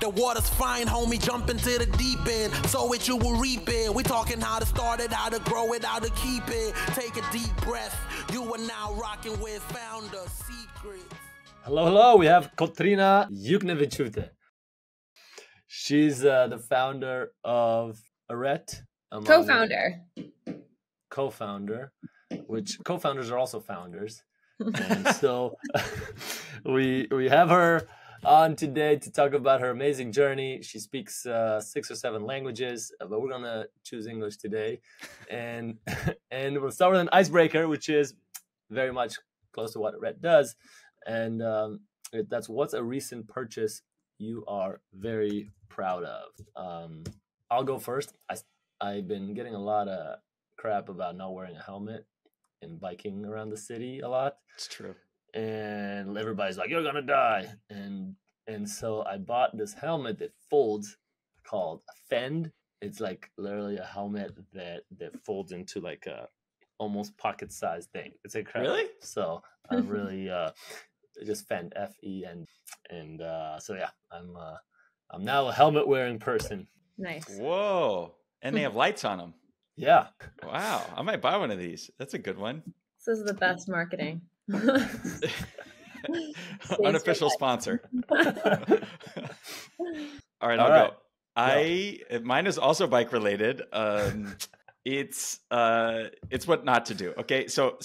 The water's fine, homie, jump into the deep end. Sow it, you will reap it. We talking how to start it, how to grow it, how to keep it. Take a deep breath. You are now rocking with Founder Secrets. Hello, hello. We have Kotryna Jukneviciute. She's the founder of ARÉTE. Co-founder, which co-founders are also founders. And so we have her on today to talk about her amazing journey. She speaks 6 or 7 languages, but we're gonna choose English today, and we'll start with an icebreaker, which is very much close to what ARÉTE does, and that's what's a recent purchase you are very proud of. I'll go first. I've been getting a lot of crap about not wearing a helmet and biking around the city a lot. It's true. And everybody's like, you're gonna die. And so I bought this helmet that folds called Fend. It's like literally a helmet that folds into like a almost pocket-sized thing. It's incredible. Really? So I'm really just Fend, F-E-N. And so yeah, I'm now a helmet wearing person. Nice. Whoa. And they have lights on them. Yeah. Wow. I might buy one of these. That's a good one. This is the best marketing. Unofficial sponsor. All right, I'll go. Mine is also bike related. It's what not to do. Okay. So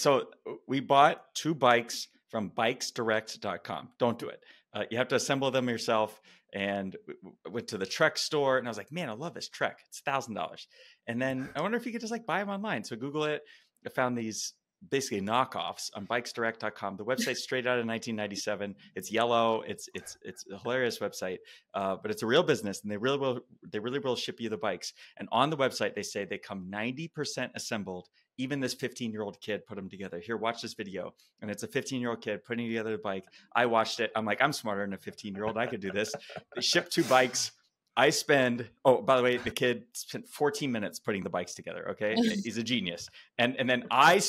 we bought 2 bikes from bikesdirect.com. Don't do it. You have to assemble them yourself. And went to the Trek store and I was like, man, I love this Trek. It's $1,000. And then I wonder if you could just like buy them online. So Google it. I found these basically knockoffs on bikesdirect.com. The website's straight out of 1997. It's yellow. It's a hilarious website, but it's a real business, and they really will ship you the bikes. And on the website, they say they come 90% assembled. Even this 15-year-old kid put them together. Here, watch this video. And it's a 15-year-old kid putting together the bike. I watched it. I'm like, I'm smarter than a 15-year-old. I could do this. They ship 2 bikes. I spend, oh, by the way, the kid spent 14 minutes putting the bikes together. Okay. He's a genius. And then I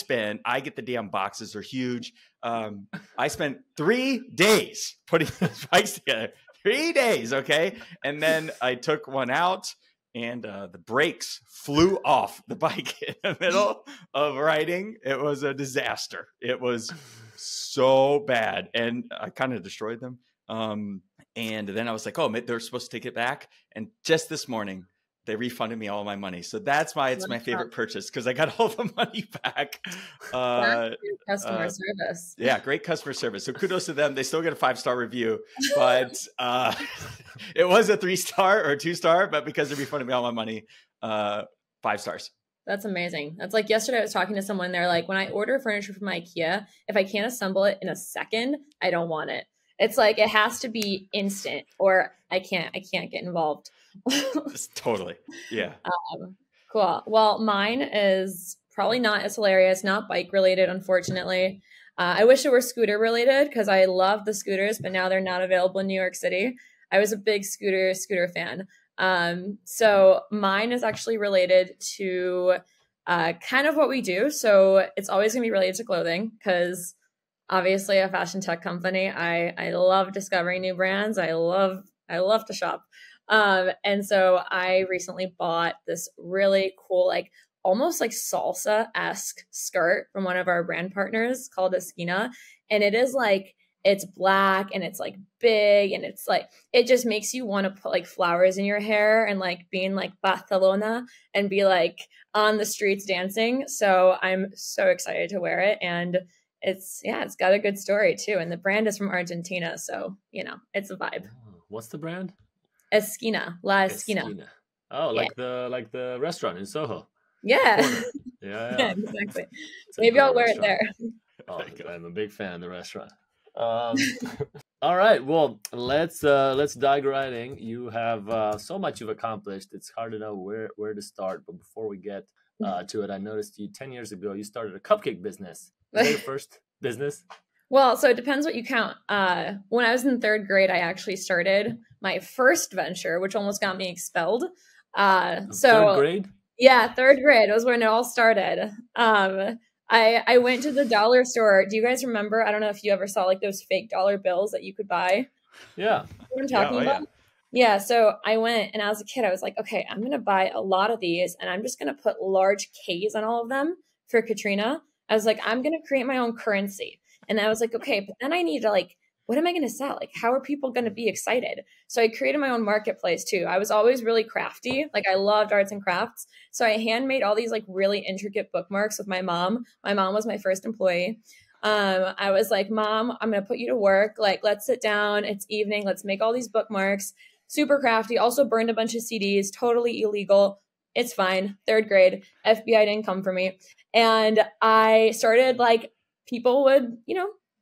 get the damn boxes. They're huge. I spent 3 days putting those bikes together. 3 days. Okay. And then I took one out and the brakes flew off the bike in the middle of riding. It was a disaster. It was so bad. And I kind of destroyed them. And then I was like, oh, they're supposed to take it back. And just this morning, they refunded me all my money. So that's why it's my favorite purchase, because I got all the money back. Customer service. Yeah, great customer service. So kudos to them. They still get a 5-star review, but it was a 3-star or a 2-star, but because they refunded me all my money, 5 stars. That's amazing. That's like yesterday I was talking to someone. They're like, when I order furniture from IKEA, if I can't assemble it in a second, I don't want it. It's like, it has to be instant or I can't get involved. Totally. Yeah. Cool. Well, mine is probably not as hilarious, not bike related, unfortunately. I wish it were scooter related because I love the scooters, but now they're not available in New York City. I was a big scooter fan. So mine is actually related to kind of what we do. So it's always going to be related to clothing because obviously a fashion tech company. I love discovering new brands. I love to shop. And so I recently bought this really cool, like almost like salsa-esque skirt from one of our brand partners called Esquina. And it is like, it's black and it's like big and it's like, it just makes you want to put like flowers in your hair and like being like Barcelona and be like on the streets dancing. So I'm so excited to wear it. And it's got a good story too. And the brand is from Argentina. So, it's a vibe. What's the brand? Esquina, La Esquina. Oh, like the restaurant in Soho. Yeah. Yeah, exactly. Maybe I'll wear it there. Oh, I'm a big fan of the restaurant. All right. Well, let's dive right in. You have so much you've accomplished. It's hard to know where to start. But before we get to it, I noticed you 10 years ago, you started a cupcake business. Was that your first business? Well, so it depends what you count. When I was in 3rd grade, I actually started my first venture, which almost got me expelled. 3rd grade? Yeah, 3rd grade was when it all started. I went to the dollar store. Do you guys remember? I don't know if you ever saw like those fake dollar bills that you could buy. Yeah. You know what I'm talking about? Yeah, so I went and as a kid, I was like, okay, I'm going to buy a lot of these and I'm just going to put large K's on all of them for Kotryna. I was like, I'm going to create my own currency. And I was like, okay, but then I need to like, what am I going to sell? Like, how are people going to be excited? So I created my own marketplace too. I was always really crafty. Like I loved arts and crafts. So I handmade all these like really intricate bookmarks with my mom. My mom was my first employee. I was like, Mom, I'm going to put you to work. Like, let's sit down. It's evening. Let's make all these bookmarks. Super crafty. Also burned a bunch of CDs. Totally illegal. It's fine. Third grade. FBI didn't come for me. And I started like, people would,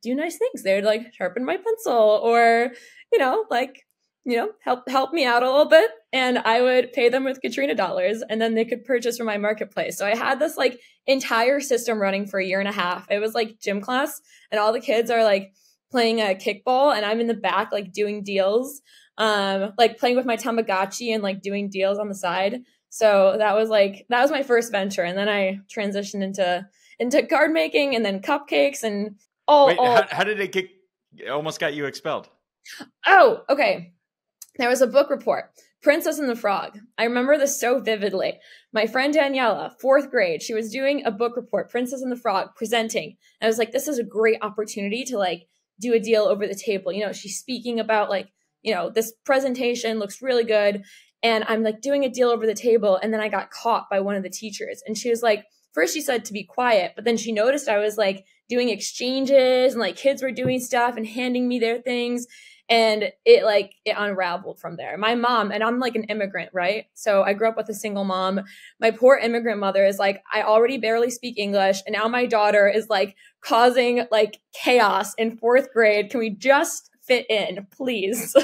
do nice things. They would like sharpen my pencil or, like, help me out a little bit. And I would pay them with Kotryna dollars and then they could purchase from my marketplace. So I had this like entire system running for a year and a half. It was like gym class and all the kids are like playing a kickball and I'm in the back, like doing deals, like playing with my Tamagotchi and like doing deals on the side. So that was my first venture. And then I transitioned into card making and then cupcakes and how did it almost got you expelled? Oh, okay. There was a book report, Princess and the Frog. I remember this so vividly. My friend Daniela, 4th grade, she was doing a book report, Princess and the Frog, presenting. And I was like, this is a great opportunity to like do a deal over the table. She's speaking about like, this presentation looks really good. And I'm like doing a deal over the table. And then I got caught by one of the teachers. And she was like, first she said to be quiet, but then she noticed I was like doing exchanges and like kids were doing stuff and handing me their things. And it unraveled from there. My mom, and I'm like an immigrant, right? So I grew up with a single mom. My poor immigrant mother is like, I already barely speak English. And now my daughter is like causing like chaos in 4th grade. Can we just fit in, please?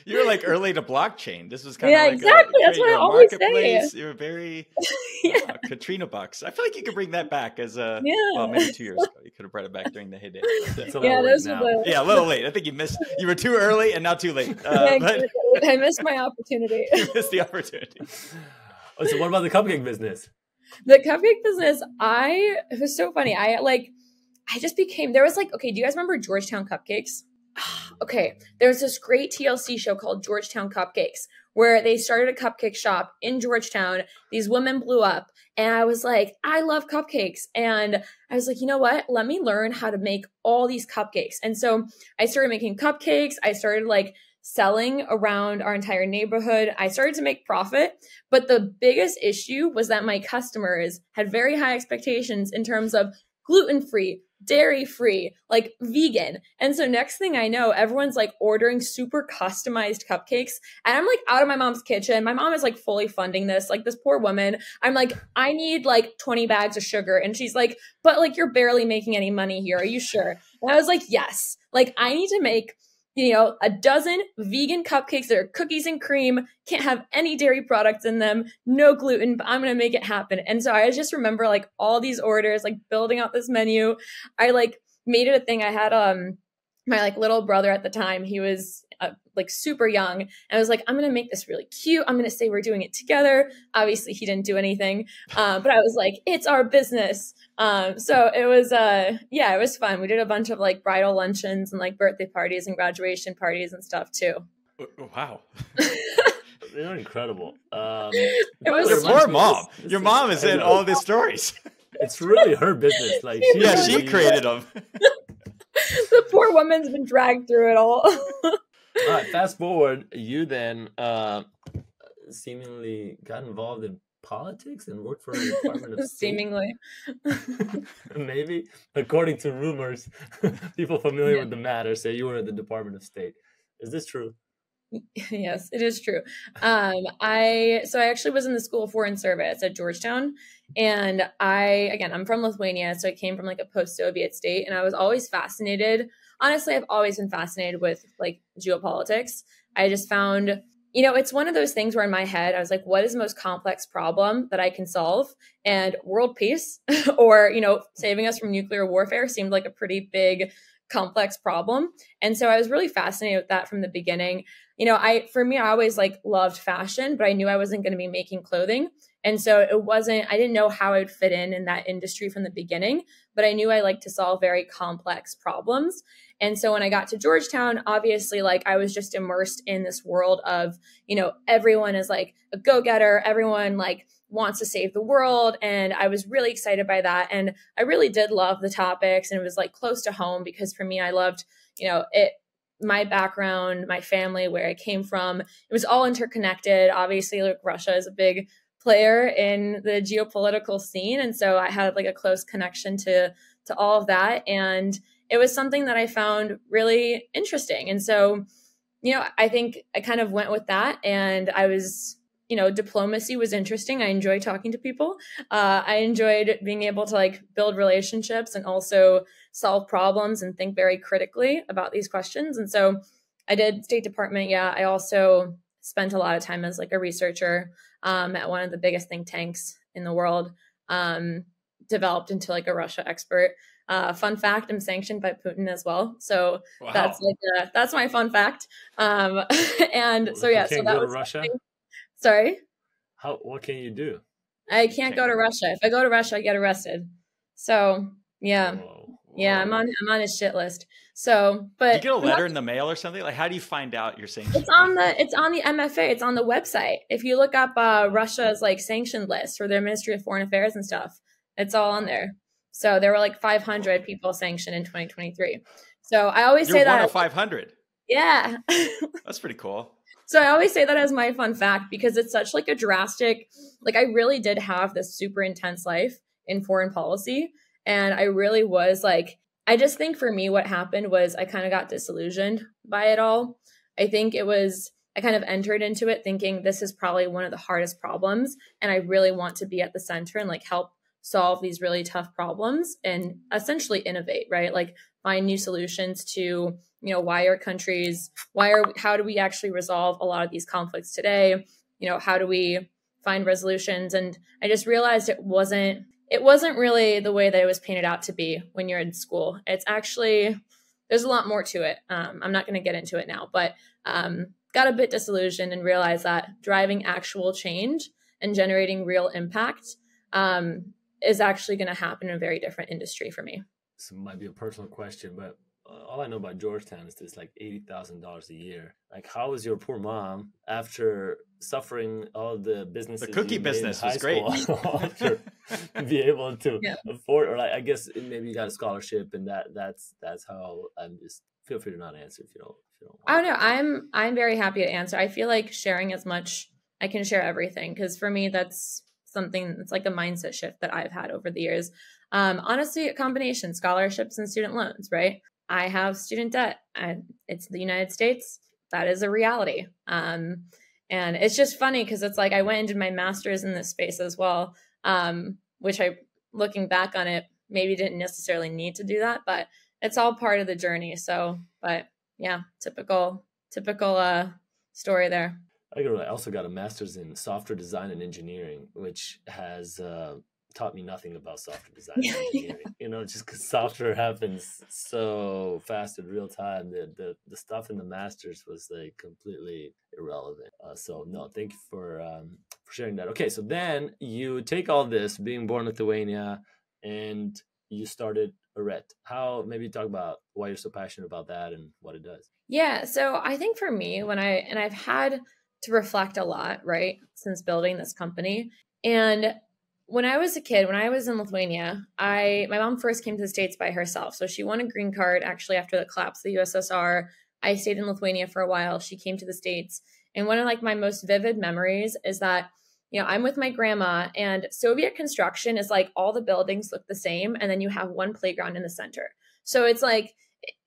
You're like early to blockchain. This was kind of like exactly. That's what I always say. You're very yeah. Kotryna bucks. I feel like you could bring that back as well, maybe 2 years ago. You could have brought it back during the heyday. That's a little late now. Yeah, a little late. I think you were too early and not too late. But I missed my opportunity. You missed the opportunity. Oh, so what about the cupcake business? The cupcake business, it was so funny. There was like, okay, do you guys remember Georgetown Cupcakes? Okay, there was this great TLC show called Georgetown Cupcakes where they started a cupcake shop in Georgetown. These women blew up and I was like, I love cupcakes. And I was like, you know what? Let me learn how to make all these cupcakes. And so I started making cupcakes. I started like selling around our entire neighborhood. I started to make profit. But the biggest issue was that my customers had very high expectations in terms of gluten-free, dairy-free, like vegan. And so next thing I know, everyone's like ordering super customized cupcakes. And I'm like out of my mom's kitchen. My mom is like fully funding this, like this poor woman. I'm like, I need like 20 bags of sugar. And she's like, but like, you're barely making any money here. Are you sure? And I was like, yes, like I need to make a dozen vegan cupcakes that are cookies and cream, can't have any dairy products in them, no gluten, but I'm going to make it happen. And so I just remember like all these orders, like building out this menu. I like made it a thing. I had my like little brother at the time. He was like super young. And I was like, I'm going to make this really cute. I'm going to say we're doing it together. Obviously he didn't do anything. But I was like, it's our business. So it was, it was fun. We did a bunch of like bridal luncheons and like birthday parties and graduation parties and stuff too. Wow. They're incredible. It was your poor mom. Your mom is in all these stories. It's really her business. Like, she created them. The poor woman's been dragged through it all. All right, fast forward. You then seemingly got involved in politics and worked for the Department of State. Seemingly. Maybe. According to rumors, people familiar with the matter say you were at the Department of State. Is this true? Yes, it is true. I actually was in the School of Foreign Service at Georgetown. And I'm from Lithuania, so I came from like a post-Soviet state, and I was always fascinated. Honestly, I've always been fascinated with like geopolitics. I just found, it's one of those things where in my head, I was like, what is the most complex problem that I can solve? And world peace or, saving us from nuclear warfare seemed like a pretty big, complex problem. And so I was really fascinated with that from the beginning. I always like loved fashion, but I knew I wasn't going to be making clothing. And so I didn't know how I would fit in that industry from the beginning, but I knew I liked to solve very complex problems. And so when I got to Georgetown, obviously, like, I was just immersed in this world of, everyone is like a go-getter. Everyone like wants to save the world. And I was really excited by that. And I really did love the topics, and it was like close to home because for me, I loved, my background, my family, where I came from. It was all interconnected. Obviously, like, Russia is a big player in the geopolitical scene. And so I had like a close connection to all of that. And it was something that I found really interesting. And so, I think I kind of went with that. And I was, diplomacy was interesting. I enjoyed talking to people. I enjoyed being able to like build relationships and also solve problems and think very critically about these questions. And so I did State Department. Yeah. I also spent a lot of time as like a researcher at one of the biggest think tanks in the world, developed into like a Russia expert. Fun fact, I'm sanctioned by Putin as well. So Wow. that's my fun fact. And so, yeah. You can't so that go to was Russia? something. Sorry? What can you do? I can't go to Russia. If I go to Russia, I get arrested. So, yeah. Whoa. Yeah, I'm on his shit list. So, but You get a letter in the mail or something? Like, how do you find out you're saying it's on the MFA. It's on the website. If you look up Russia's like sanctioned list for their Ministry of Foreign Affairs and stuff, it's all on there. So there were like 500 people sanctioned in 2023. So I always You're say one that. of 500. Yeah. That's pretty cool. So I always say that as my fun fact because it's such like a drastic, like, I really did have this super intense life in foreign policy. And I really was like, I just think for me, what happened was I kind of got disillusioned by it all. I think I kind of entered into it thinking this is probably one of the hardest problems. And I really want to be at the center and like help solve these really tough problems and essentially innovate, right? Like find new solutions to, how do we actually resolve a lot of these conflicts today? How do we find resolutions? And I just realized it wasn't really the way that it was painted out to be when you're in school. It's actually, there's a lot more to it. I'm not going to get into it now, but got a bit disillusioned and realized that driving actual change and generating real impact is actually going to happen in a very different industry for me. This might be a personal question, but all I know about Georgetown is it's like $80,000 a year. Like, how is your poor mom, after suffering all the businesses, the cookie business was great, to be able to afford, or like, I guess maybe you got a scholarship, and that's how. I'm just, feel free to not answer if you don't. I don't know. I'm very happy to answer. I feel like sharing as much. I can share everything because for me that's something that's like a mindset shift that I've had over the years. Honestly, a combination, scholarships and student loans, right? I have student debt. It's the United States. That is a reality. And it's just funny because it's like I went and did my master's in this space as well, which looking back on it, maybe didn't necessarily need to do that, but it's all part of the journey. So, but yeah, typical story there. I also got a master's in software design and engineering, which has taught me nothing about software design and engineering. Just because software happens so fast in real time, the stuff in the master's was like completely irrelevant. So no, thank you for sharing that. Okay, so then you take all this, being born in Lithuania, and you started ARÊTE. Maybe talk about why you're so passionate about that and what it does. Yeah, so I think for me, I've had to reflect a lot, right, since building this company. And when I was a kid, when I was in Lithuania, my mom first came to the States by herself. So she won a green card actually after the collapse of the USSR. I stayed in Lithuania for a while. She came to the States. And one of like my most vivid memories is that, I'm with my grandma, and Soviet construction is like all the buildings look the same. And then you have one playground in the center. So it's like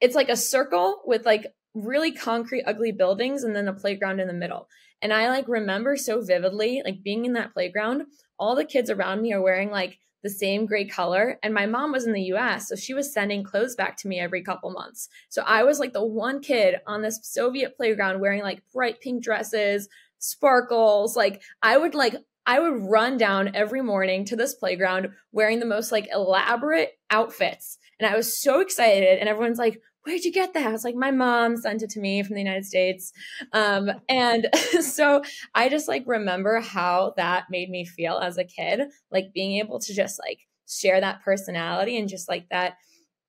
a circle with like really concrete, ugly buildings and then a playground in the middle. And I like remember so vividly, like being in that playground, all the kids around me are wearing like the same gray color. And my mom was in the US, so she was sending clothes back to me every couple months. So I was like the one kid on this Soviet playground wearing like bright pink dresses, sparkles. Like I would run down every morning to this playground wearing the most like elaborate outfits. And I was so excited. And everyone's like, where'd you get that? I was like, my mom sent it to me from the United States. And so I just like remember how that made me feel as a kid, like being able to just like share that personality and just like that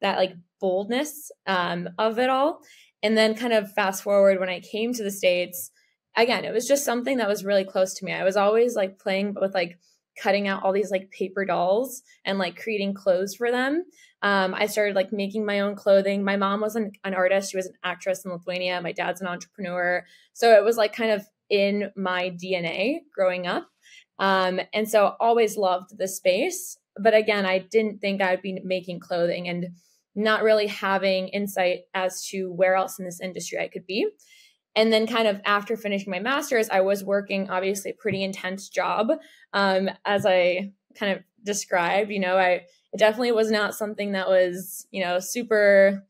like boldness of it all. And then kind of fast forward when I came to the States, again, it was just something that was really close to me. I was always like playing with like cutting out all these like paper dolls and like creating clothes for them. I started like making my own clothing. My mom was an artist. She was an actress in Lithuania. My dad's an entrepreneur. So it was like kind of in my DNA growing up. And so always loved the space. But again, I didn't think I'd be making clothing and not really having insight as to where else in this industry I could be. And then kind of after finishing my master's, I was working obviously a pretty intense job. As I kind of described, it definitely was not something that was, super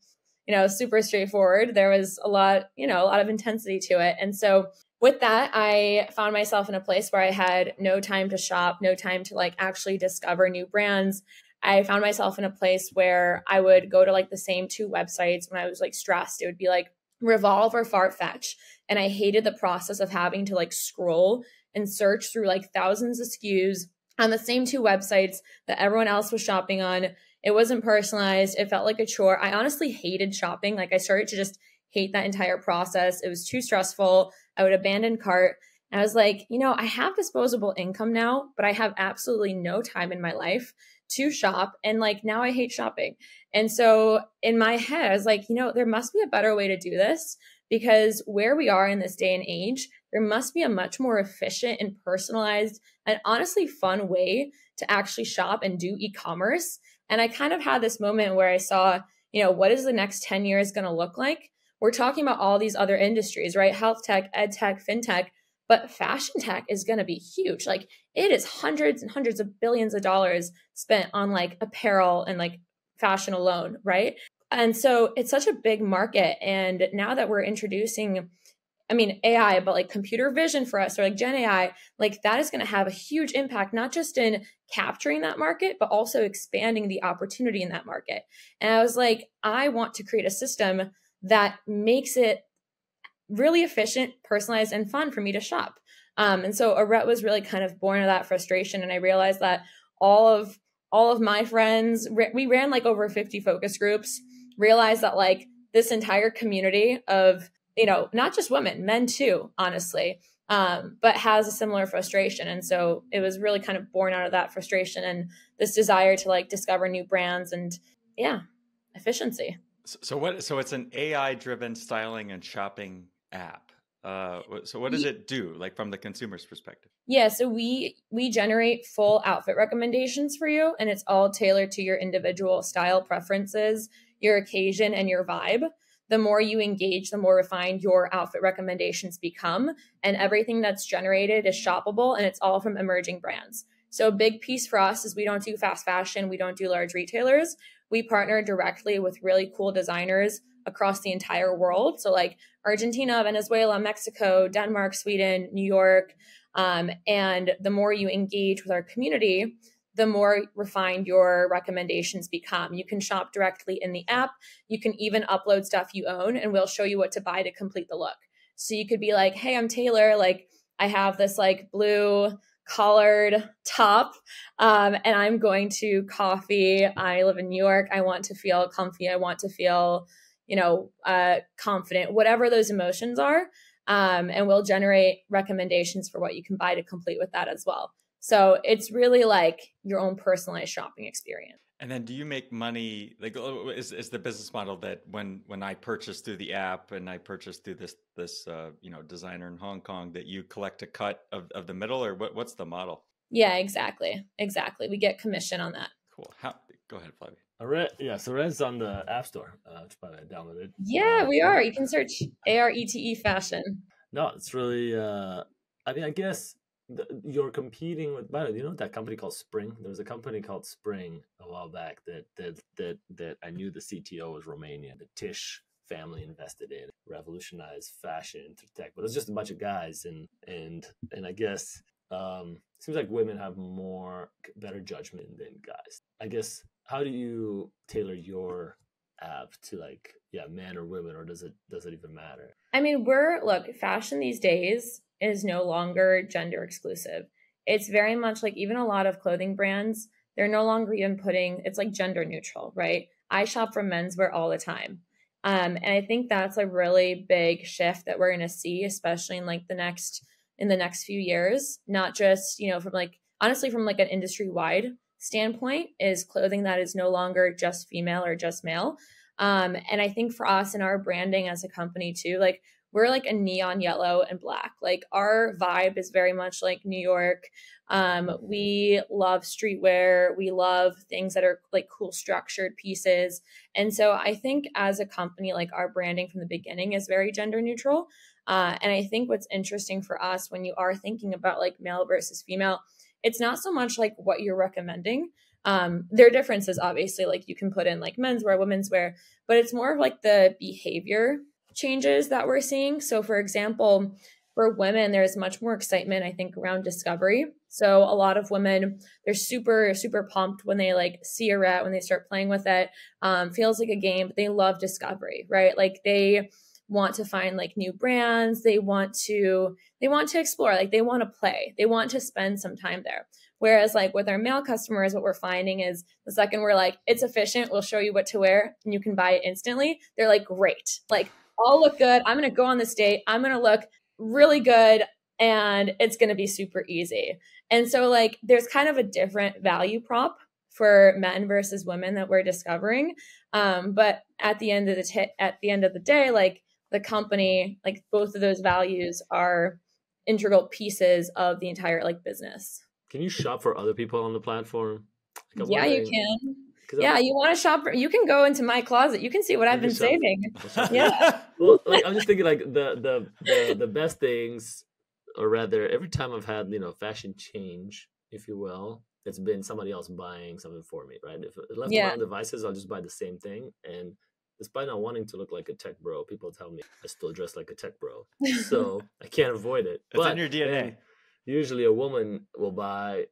straightforward. There was a lot of intensity to it. And so with that, I found myself in a place where I had no time to shop, no time to like actually discover new brands. I found myself in a place where I would go to like the same 2 websites when I was like stressed. It would be like Revolve or Farfetch. And I hated the process of having to like scroll and search through like thousands of SKUs on the same 2 websites that everyone else was shopping on. It wasn't personalized. It felt like a chore. I honestly hated shopping. Like I started to just hate that entire process. It was too stressful. I would abandon cart. And I was like, I have disposable income now, but I have absolutely no time in my life to shop. And like now I hate shopping. And so in my head, I was like, there must be a better way to do this, because where we are in this day and age, there must be a much more efficient and personalized and honestly fun way to actually shop and do e-commerce. And I kind of had this moment where I saw, what is the next 10 years going to look like? We're talking about all these other industries, right? Health tech, ed tech, fintech, but fashion tech is going to be huge. Like it is hundreds and hundreds of billions of dollars spent on like apparel and like fashion alone, right? And so it's such a big market. And now that we're introducing, AI, but like computer vision for us or like Gen AI, like that is going to have a huge impact, not just in capturing that market, but also expanding the opportunity in that market. And I was like, I want to create a system that makes it really efficient, personalized, and fun for me to shop. And so ARêTE was really kind of born of that frustration. And I realized that all of my friends, we ran like over 50 focus groups, realized that like this entire community of, not just women, men too, honestly, but has a similar frustration. And so it was really kind of born out of that frustration and this desire to like discover new brands and efficiency. So it's an AI-driven styling and shopping app. So what does it do, like from the consumer's perspective? Yeah, so we generate full outfit recommendations for you, and it's all tailored to your individual style preferences, your occasion, and your vibe. The more you engage, the more refined your outfit recommendations become, and everything that's generated is shoppable, and it's all from emerging brands. So a big piece for us is we don't do fast fashion, we don't do large retailers. We partner directly with really cool designers across the entire world. So like Argentina, Venezuela, Mexico, Denmark, Sweden, New York. And the more you engage with our community, the more refined your recommendations become. You can shop directly in the app. You can even upload stuff you own, and we'll show you what to buy to complete the look. So you could be like, hey, I'm Taylor. Like I have this like blue collared top, and I'm going to coffee. I live in New York. I want to feel comfy. I want to feel, confident, whatever those emotions are. And we'll generate recommendations for what you can buy to complete with that as well. So it's really like your own personalized shopping experience. And then do you make money, like is the business model that when I purchase through the app and I purchase through this designer in Hong Kong, that you collect a cut of the middle, or what's the model? Yeah, exactly. We get commission on that. Cool. Go ahead, Flavia. So ARêTE's on the App Store, which probably I downloaded. Yeah, we are. You can search ARETE fashion. No, it's really, I guess you're competing with, that company called Spring? There was a company called Spring a while back that I knew the CTO was Romanian. The Tish family invested in, revolutionized fashion through tech, but it was just a bunch of guys. And I guess seems like women have better judgment than guys. I guess, how do you tailor your app to like men or women, or does it even matter? I mean, look, fashion these days is no longer gender exclusive. It's very much like even a lot of clothing brands, they're no longer even it's like gender neutral, right? I shop for menswear all the time. And I think that's a really big shift that we're going to see, especially in like the next few years, not just, from like, honestly, from like an industry wide standpoint, is clothing that is no longer just female or just male. And I think for us and our branding as a company too, like we're like a neon yellow and black. Like our vibe is very much like New York. We love streetwear. We love things that are like cool structured pieces. And so I think as a company, like our branding from the beginning is very gender neutral. And I think what's interesting for us when you are thinking about like male versus female, it's not so much like what you're recommending. There are differences, obviously, like you can put in like menswear, women's wear, but it's more of like the behavior changes that we're seeing. So for example, for women, there's much more excitement, I think, around discovery. So a lot of women, they're super, super pumped when they like see ARÊTE, when they start playing with it. Feels like a game, but they love discovery, right? Like they want to find like new brands. They want to explore, like they want to play, they want to spend some time there. Whereas like with our male customers, what we're finding is the second we're like, it's efficient, we'll show you what to wear and you can buy it instantly. They're like, great. Like I'll look good. I'm going to go on this date. I'm going to look really good and it's going to be super easy. And so like, there's kind of a different value prop for men versus women that we're discovering. But at the end of the day, like the company, like both of those values are integral pieces of the entire like business. Can you shop for other people on the platform? Like, yeah, you can. Yeah, you want to shop? You can go into my closet. You can see what I've been saving. Yeah. Well, like I'm just thinking, like the best things, or rather, every time I've had fashion change, if you will, it's been somebody else buying something for me, right? If left to my own devices, I'll just buy the same thing. And despite not wanting to look like a tech bro, people tell me I still dress like a tech bro, so I can't avoid it. It's in your DNA. Usually, a woman will buy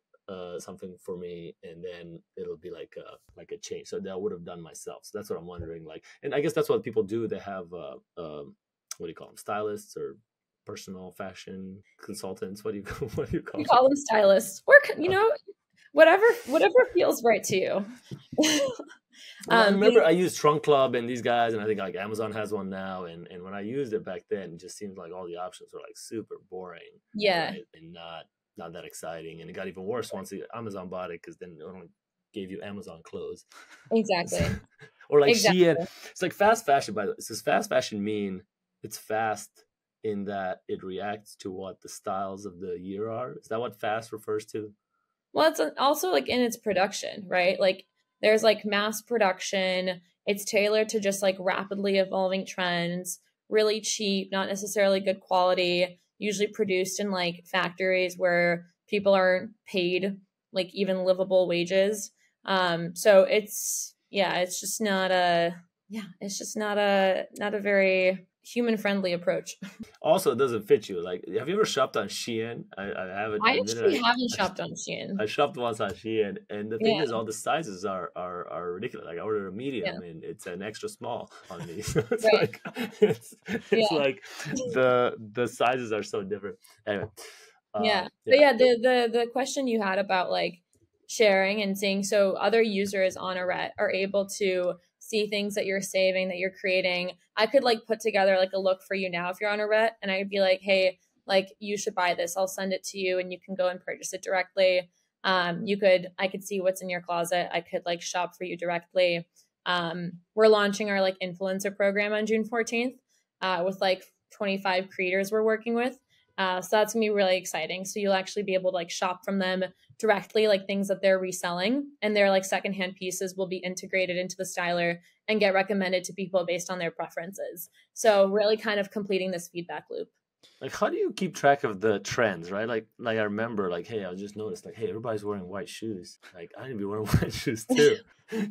something for me, and then it'll be like a change. So that I would have done myself. So that's what I'm wondering. Like, and I guess that's what people do. They have what do you call them? Stylists or personal fashion consultants. What do you call them? We call them stylists, or whatever feels right to you. I remember I used Trunk Club and these guys, and I think like Amazon has one now. And when I used it back then, it just seemed like all the options were like super boring. Yeah. Right? And not that exciting. And it got even worse once Amazon bought it, because then it only gave you Amazon clothes. Exactly. Or like Shein. It's like fast fashion, by the way. Does fast fashion mean it's fast in that it reacts to what the styles of the year are? Is that what fast refers to? Well, it's also like in its production, right? Like there's like mass production. It's tailored to just like rapidly evolving trends, really cheap, not necessarily good quality, usually produced in like factories where people aren't paid like even livable wages. So it's just not a very human friendly approach. Also, it doesn't fit you. Like, have you ever shopped on Shein? I haven't. I actually haven't shopped on Shein. I shopped once on Shein, and the thing is, all the sizes are ridiculous. Like, I ordered a medium, and it's an extra small on me. So it's like like the sizes are so different. Anyway. But the question you had about like sharing and seeing, so other users on ARÊTE are able to see things that you're saving, that you're creating. I could like put together like a look for you now if you're on ARÊTE, and I'd be like, hey, like you should buy this. I'll send it to you and you can go and purchase it directly. I could see what's in your closet. I could like shop for you directly. We're launching our like influencer program on June 14th with like 25 creators we're working with. So that's gonna be really exciting. So you'll actually be able to like shop from them directly, like things that they're reselling, and their like secondhand pieces will be integrated into the styler and get recommended to people based on their preferences. So really kind of completing this feedback loop. Like, how do you keep track of the trends, right? Like I remember, like, hey, I just noticed, like, hey, everybody's wearing white shoes. Like, I need to be wearing white shoes too,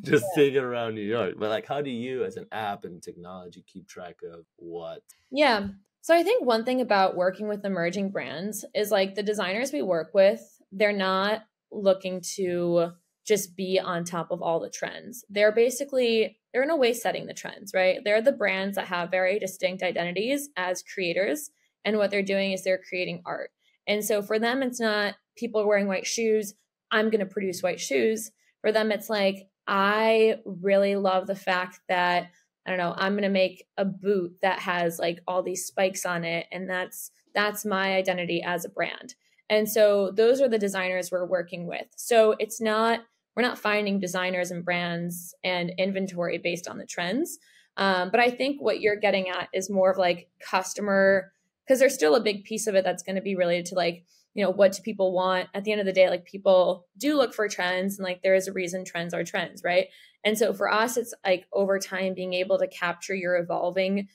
just taking around New York. But like, how do you, as an app and technology, keep track of what? Yeah. So I think one thing about working with emerging brands is like the designers we work with, they're not looking to just be on top of all the trends. They're in a way setting the trends, right? They're the brands that have very distinct identities as creators. And what they're doing is they're creating art. And so for them, it's not people wearing white shoes, I'm going to produce white shoes. For them, it's like, I really love the fact that, I don't know, I'm going to make a boot that has like all these spikes on it. And that's my identity as a brand. And so those are the designers we're working with. So we're not finding designers and brands and inventory based on the trends. But I think what you're getting at is more of like customer, because there's still a big piece of it that's going to be related to like, what do people want? At the end of the day, like people do look for trends, and like there is a reason trends are trends, right? And so for us, it's like over time being able to capture your evolving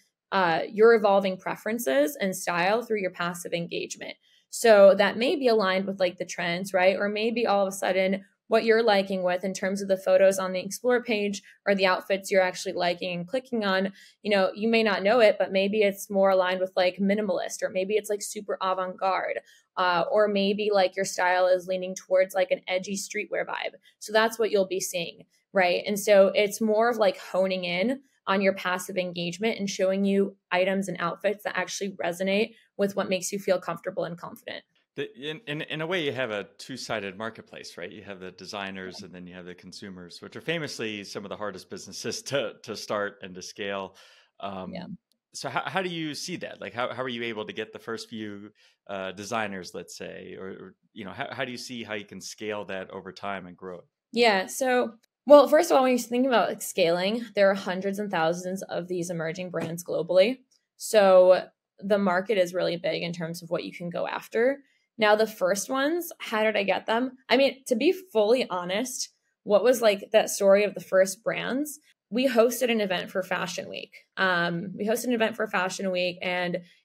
preferences and style through your passive engagement. So that may be aligned with like the trends, right? Or maybe all of a sudden what you're liking with in terms of the photos on the explore page or the outfits you're actually liking and clicking on, you may not know it, but maybe it's more aligned with like minimalist, or maybe it's like super avant-garde, or maybe like your style is leaning towards like an edgy streetwear vibe. So that's what you'll be seeing, right? And so it's more of like honing in on your passive engagement and showing you items and outfits that actually resonate with what makes you feel comfortable and confident. In a way, you have a two-sided marketplace, right? You have the designers and then you have the consumers, which are famously some of the hardest businesses to start and to scale. So how do you see that? Like, how are you able to get the first few designers, let's say, or how do you see how you can scale that over time and grow it? Yeah. So, well, first of all, when you think about like scaling, there are hundreds and thousands of these emerging brands globally. So the market is really big in terms of what you can go after. Now, the first ones, how did I get them? I mean, to be fully honest, what was like that story of the first brands? We hosted an event for Fashion Week. And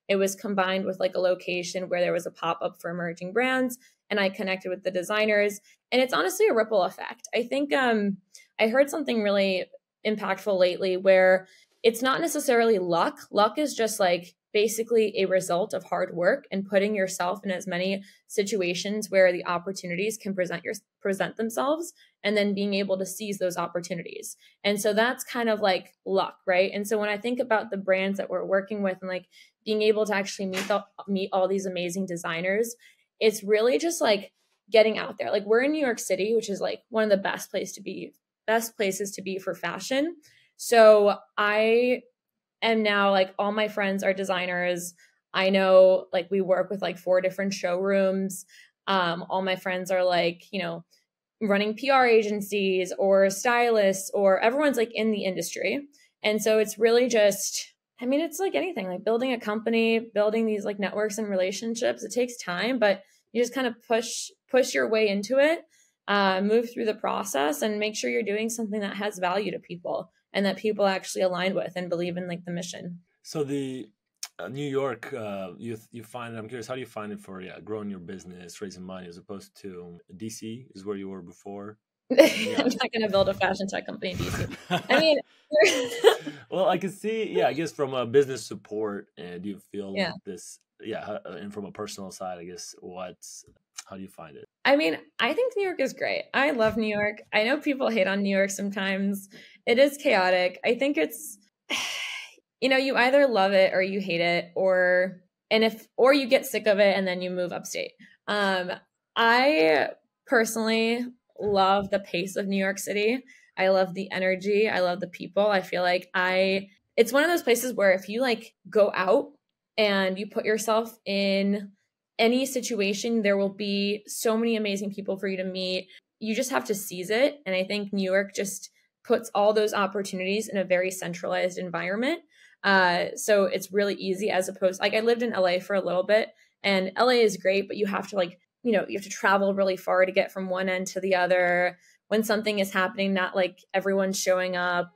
it was combined with like a location where there was a pop-up for emerging brands, and I connected with the designers. And it's honestly a ripple effect. I think I heard something really impactful lately where it's not necessarily luck. Luck is just like basically a result of hard work and putting yourself in as many situations where the opportunities can present themselves, and then being able to seize those opportunities. And so that's kind of like luck, right? And so when I think about the brands that we're working with and like being able to actually meet all these amazing designers, it's really just like getting out there. Like we're in New York City, which is like one of the best places to be for fashion. So I am now like all my friends are designers. I know like we work with like 4 different showrooms. All my friends are like, running PR agencies or stylists, or everyone's like in the industry. And so it's really just, I mean, it's like anything, like building a company, building these like networks and relationships. It takes time, but you just kind of push your way into it, move through the process, and make sure you're doing something that has value to people and that people actually align with and believe in like the mission. So the New York, you find it, I'm curious, how do you find it for growing your business, raising money, as opposed to DC is where you were before? I'm not going to build a fashion tech company in DC. I mean, well, I can see, I guess from a business support, do you feel this, and from a personal side, I guess, how do you find it? I mean, I think New York is great. I love New York. I know people hate on New York sometimes. It is chaotic. I think it's, you either love it or you hate it, or you get sick of it and then you move upstate. I personally love the pace of New York City. I love the energy. I love the people. I feel like it's one of those places where if you like go out and you put yourself in any situation, there will be so many amazing people for you to meet. You just have to seize it. And I think New York just puts all those opportunities in a very centralized environment. So it's really easy, as opposed, like I lived in LA for a little bit, and LA is great, but you have to you have to travel really far to get from one end to the other. When something is happening, not like everyone's showing up.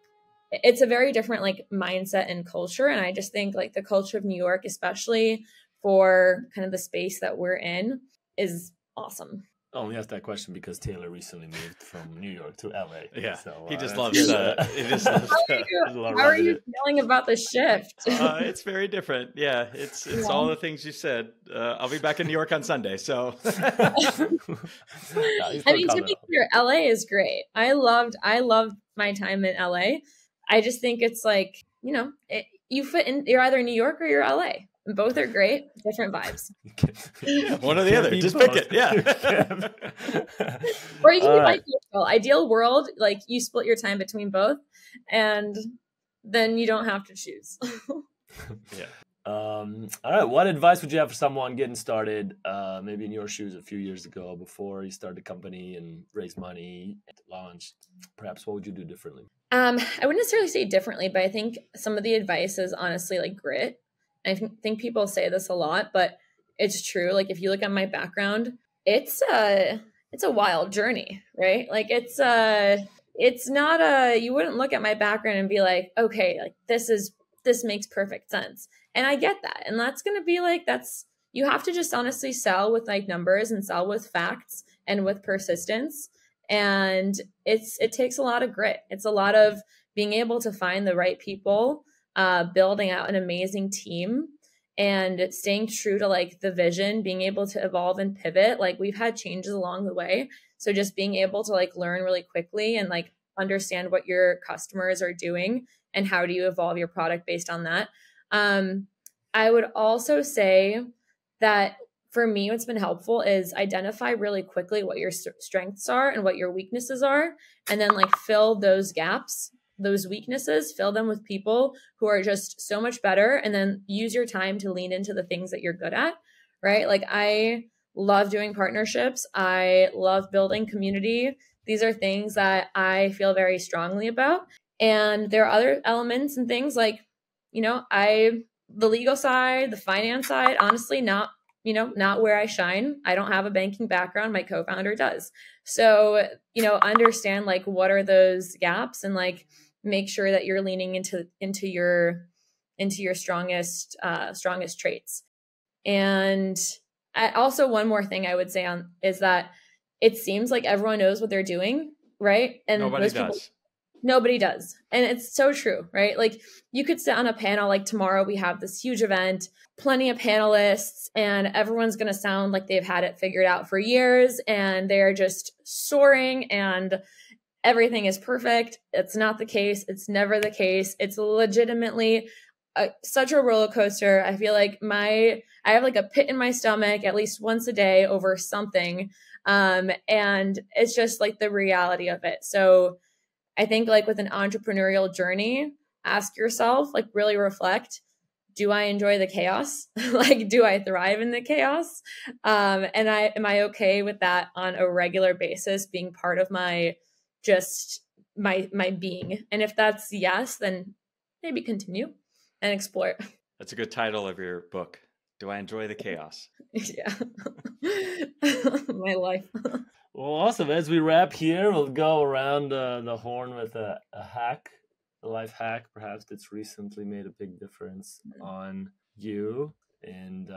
It's a very different like mindset and culture. And I just think like the culture of New York, especially for kind of the space that we're in, is awesome. only asked that question because Taylor recently moved from New York to LA. Yeah, So he just that's loves good. he just loves There's a lot How are around you it. feeling about the shift? it's very different. Yeah, it's Yeah. all the things you said. I'll be back in New York on Sunday, so Nah, he's I still mean, to coming. be clear, LA is great. I loved my time in LA. I just think it's like, you know, you fit in, you're either New York or you're LA. Both are great, different vibes. one or the other. Just pick it. Yeah. Or you can All be right. bicultural. Ideal world, like you split your time between both, and then you don't have to choose. Yeah. All right. What advice would you have for someone getting started, maybe in your shoes a few years ago before you started a company and raised money and launched? Perhaps what would you do differently? I wouldn't necessarily say differently, but I think some of the advice is honestly like grit. I think people say this a lot, but it's true. Like if you look at my background, it's a wild journey, right? Like it's not you wouldn't look at my background and be like, okay, like this makes perfect sense. And I get that. And that's going to be like, you have to just honestly sell with like numbers and sell with facts and with persistence. And it takes a lot of grit. It's a lot of being able to find the right people, building out an amazing team, and staying true to like the vision, being able to evolve and pivot. Like we've had changes along the way. So just being able to like learn really quickly and like understand what your customers are doing and how do you evolve your product based on that. I would also say that for me, what's been helpful is identify really quickly what your strengths are and what your weaknesses are, and then like fill those gaps, those weaknesses, fill them with people who are just so much better, and then use your time to lean into the things that you're good at, right? Like I love doing partnerships. I love building community. These are things that I feel very strongly about. And there are other elements and things like, you know, the legal side, the finance side, honestly, not where I shine. I don't have a banking background. My co-founder does. So, you know, understand like what are those gaps and like make sure that you're leaning into your strongest traits. And also one more thing I would say is that it seems like everyone knows what they're doing, right? And nobody does. And it's so true, right? Like you could sit on a panel like tomorrow, we have this huge event, plenty of panelists, and everyone's going to sound like they've had it figured out for years and they're just soaring and everything is perfect. It's not the case. It's never the case. It's legitimately such a roller coaster. I feel like I have like a pit in my stomach at least once a day over something. And it's just like the reality of it. So I think like with an entrepreneurial journey, ask yourself, like really reflect, do I enjoy the chaos? Like, do I thrive in the chaos? And am I okay with that on a regular basis being part of my being? And if that's yes, then maybe continue and explore. That's a good title of your book. Do I enjoy the chaos? Yeah. My life. Well, awesome. As we wrap here, we'll go around the horn with a hack, a life hack, perhaps that's recently made a big difference on you. And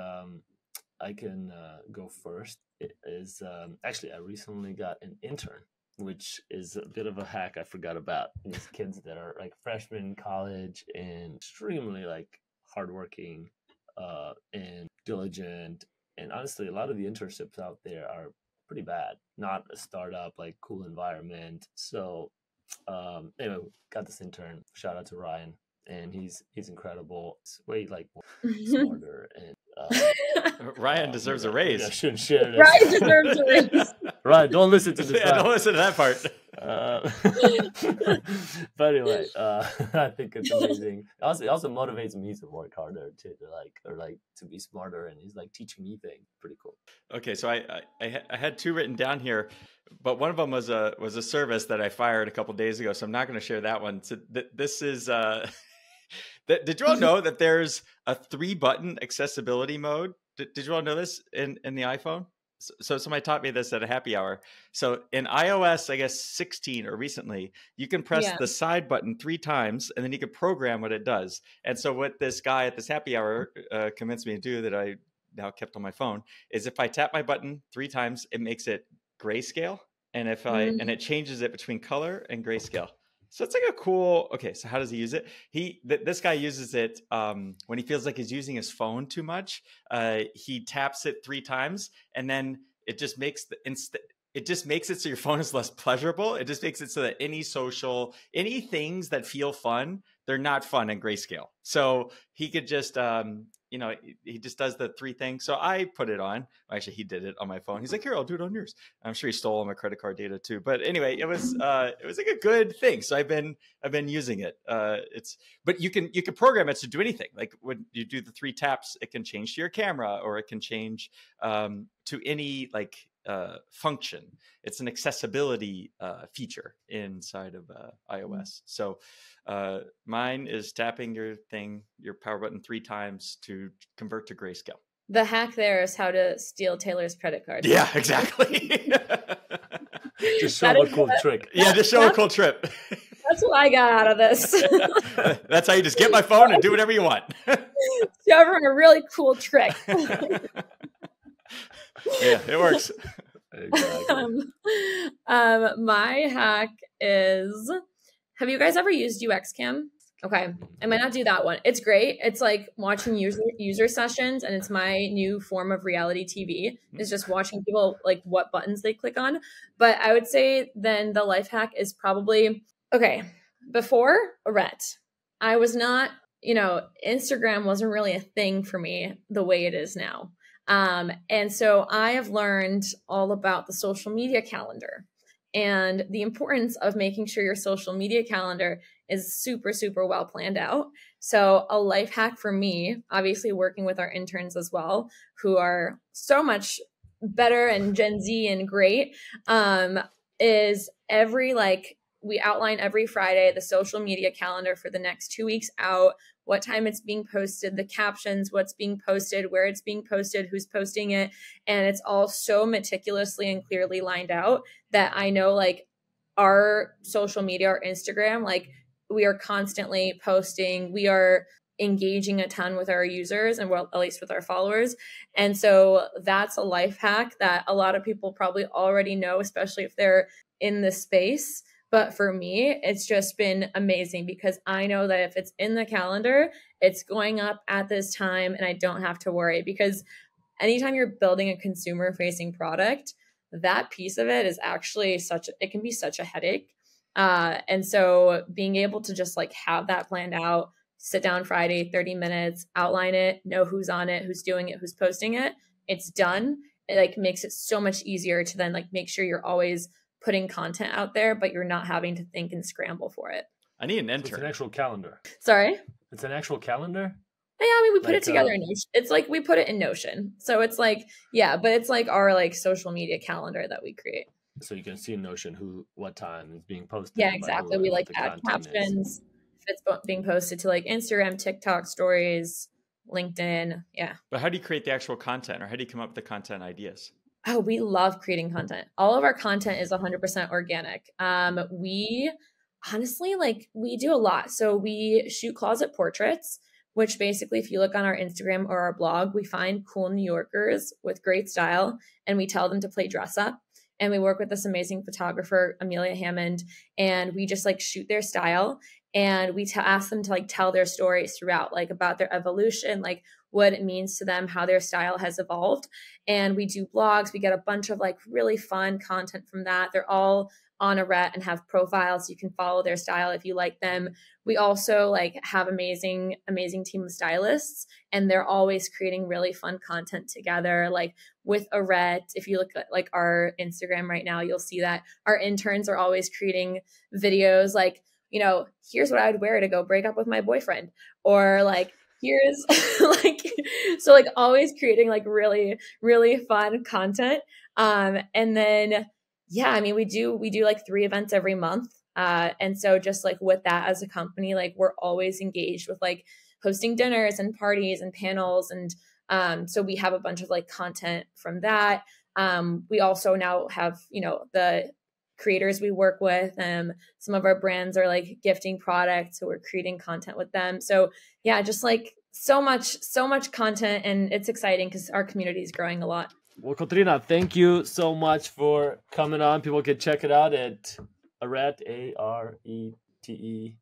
I can go first. It is actually, I recently got an intern, which is a bit of a hack I forgot about. These kids that are like freshmen in college and extremely like hardworking and diligent. And honestly, a lot of the internships out there are pretty bad. Not a startup, like cool environment. So anyway, got this intern. Shout out to Ryan. And he's incredible. It's way like smarter and Ryan deserves a raise. I shouldn't share this. Ryan deserves a raise. Ryan, don't listen to this. Yeah, don't listen to that part. But anyway, I think it's amazing. It also motivates me to work harder to be smarter, and he's like teaching me things. Pretty cool. Okay, so I had two written down here, but one of them was a service that I fired a couple days ago, so I'm not going to share that one. So this is did you all know that there's a 3-button accessibility mode? Did you all know this in the iPhone? So somebody taught me this at a happy hour. So in iOS, I guess 16 or recently, you can press the side button 3 times and then you can program what it does. And so what this guy at this happy hour convinced me to do that I now kept on my phone is if I tap my button 3 times, it makes it grayscale, and if and it changes it between color and grayscale. So it's like a cool. Okay, so how does he use it? This guy uses it when he feels like he's using his phone too much. He taps it 3 times, and then it just makes it just makes it so your phone is less pleasurable. It just makes it so that any things that feel fun, they're not fun in grayscale. So he could just, he just does the 3 things. So I put it on. Actually, he did it on my phone. He's like, here, I'll do it on yours. I'm sure he stole all my credit card data too. But anyway, it was like a good thing. So I've been using it. But you can program it to do anything. Like when you do the 3 taps, it can change to your camera, or it can change to any function. It's an accessibility feature inside of iOS. So mine is tapping your power button 3 times to convert to grayscale. The hack there is how to steal Taylor's credit card. Yeah, exactly. Just show a cool trick. Yeah, just show a cool trip. That's what I got out of this. That's how you just get my phone and do whatever you want. Show everyone a really cool trick. Yeah, it works. Exactly. My hack is, have you guys ever used UX Cam? Okay, I might not do that one. It's great. It's like watching user sessions, and it's my new form of reality TV. It's just watching people, like, what buttons they click on. But I would say then the life hack is probably, okay, before ARêTE, I was not, Instagram wasn't really a thing for me the way it is now. And so I have learned all about the social media calendar and the importance of making sure your social media calendar is super, super well planned out. So a life hack for me, obviously working with our interns as well, who are so much better and Gen Z and great, is we outline every Friday the social media calendar for the next 2 weeks out, what time it's being posted, the captions, what's being posted, where it's being posted, who's posting it. And it's all so meticulously and clearly lined out that I know, like, our social media, our Instagram, like, we are constantly posting, we are engaging a ton with our users and, well, at least with our followers. And so that's a life hack that a lot of people probably already know, especially if they're in this space. But for me, it's just been amazing because I know that if it's in the calendar, it's going up at this time and I don't have to worry, because anytime you're building a consumer facing product, that piece of it is actually it can be such a headache. And so being able to just have that planned out, sit down Friday, 30 minutes, outline it, know who's on it, who's doing it, who's posting it, it's done. It makes it so much easier to then make sure you're always putting content out there, but you're not having to think and scramble for it. I need an intern. So it's an actual calendar. Sorry? It's an actual calendar? Yeah, we put it together in Notion. It's we put it in Notion. So it's but it's our social media calendar that we create. So you can see in Notion what time is being posted. Yeah, exactly. We add captions if it's being posted to Instagram, TikTok stories, LinkedIn. Yeah. But how do you create the actual content, or how do you come up with the content ideas? Oh, we love creating content. All of our content is 100% organic. We honestly, we do a lot. So we shoot closet portraits, which basically, if you look on our Instagram or our blog, we find cool New Yorkers with great style and we tell them to play dress up. And we work with this amazing photographer, Amelia Hammond, and we just shoot their style. And we ask them to tell their stories throughout, about their evolution, what it means to them, how their style has evolved. And we do blogs. We get a bunch of really fun content from that. They're all on ARêTE and have profiles. You can follow their style if you like them. We also have amazing team of stylists, and they're always creating really fun content together. With ARêTE, if you look at our Instagram right now, you'll see that our interns are always creating videos here's what I would wear to go break up with my boyfriend, or here's so always creating really, really fun content. And then, yeah, I mean, we do 3 events every month. And so just with that as a company, we're always engaged with hosting dinners and parties and panels. And so we have a bunch of content from that. We also now have, the creators we work with, some of our brands are gifting products, so we're creating content with them. So yeah, just so much content, and it's exciting because our community is growing a lot. Well, Kotryna, thank you so much for coming on. People can check it out at ARETE, ARETE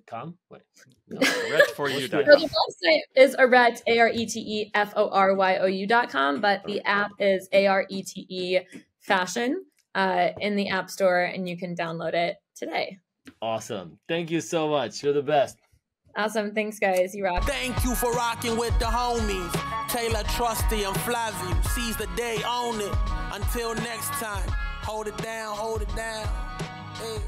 .com. Wait, no. ARETEforYou.com. So the website is ARETE, ARETEFORYOU.com, but the app is ARETE Fashion in the App Store, and you can download it today. Awesome. Thank you so much. You're the best. Awesome. Thanks, guys. You rock. Thank you for rocking with the homies. Taylor, Trusty, and Flavio. Seize the day, own it. Until next time, hold it down, hold it down. Hey.